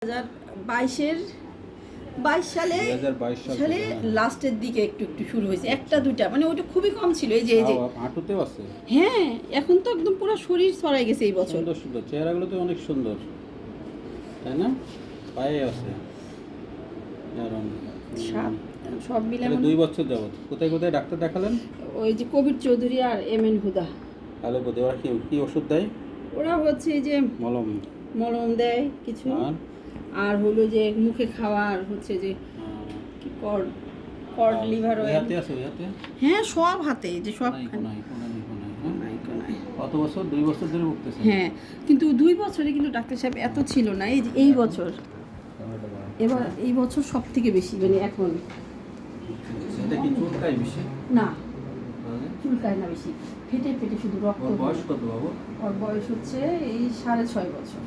2022 সালে লাস্টের দিকে একটু একটু শুরু হয়েছে, একটা দুইটা, মানে ওটা খুবই কম ছিল। এই যে হাঁটুতেও আছে। হ্যাঁ, এখন তো একদম পুরো শরীর ছড়াই গেছে এই বছর। সুন্দর সুন্দর চেহারাগুলো তো অনেক সুন্দর, তাই না? পায়ে আছে সব মিলে 2 বছর যাবত কোথায় কোথায় ডাক্তার দেখালেন? ওই যে কবির চৌধুরী আর এমএন হুদা। অ্যালোপ্যাথি। ওরা কি ওষুধ দেয়? ওরা হচ্ছে এই যে মলম দেয় কিছু, আর হলো যে মুখে খাওয়ার হচ্ছে যে কি কর্ড লিভার অয়েল। হাতে আছে ওই হাতে? হ্যাঁ, সব হাতে, যে সব। কত বছর? 2 বছর ধরে ভুগতেছেন? হ্যাঁ, কিন্তু 2 বছরে কিন্তু ডাক্তার সাহেব এত ছিল না, এই বছর, এবার এই বছর সব থেকে বেশি, মানে এখন। সেটা কি চুলকায় বেশি? না, চুলকায় না বেশি, ফেটে ফেটে শুধু রক্ত। ওর বয়স কত বাবু? ওর বয়স হচ্ছে এই 6.5 বছর।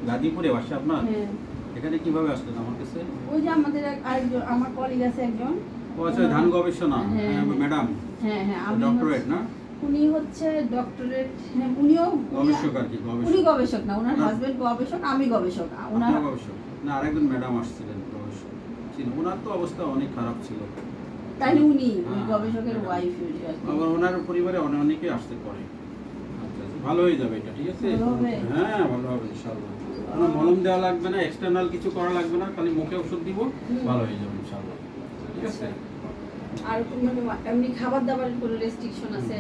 গাজীপুরে বাসা আপনার? হ্যাঁ। এখানে কিভাবে আসলেন আমার কাছে? ওই যে আমাদের আরেকজন, আমার কলিগ আছে একজন। ও আচ্ছা, ধান গবেষণা ম্যাডাম। হ্যাঁ হ্যাঁ, আমি ডক্টরেট না? উনি হচ্ছে ডক্টরেট। হ্যাঁ, উনিও গবেষক আর কি। উনি গবেষক না, ওনার হাজবেন্ড গবেষক, আমি গবেষক। ওনার গবেষক না, আরেকজন ম্যাডাম আসছিলেন গবেষক ছিল। ওনার তো অবস্থা অনেক খারাপ ছিল, তাইলে উনি গবেষকের ওয়াইফ। আবার ওনার পরিবারে অনেকে আসতে পারে। আচ্ছা, ভালো হয়ে যাবে এটা, ঠিক আছে? হ্যাঁ, ভালো হবে ইনশাআল্লাহ। কোনো মলম দেওয়া লাগবে না, এক্সটার্নাল কিছু করা লাগবে না, খালি মুখে ওষুধ দিব, ভালো হয়ে যাবে ইনশাআল্লাহ, ঠিক আছে? আর এমনি খাবার দাবারের কোনো রেস্ট্রিকশন আছে?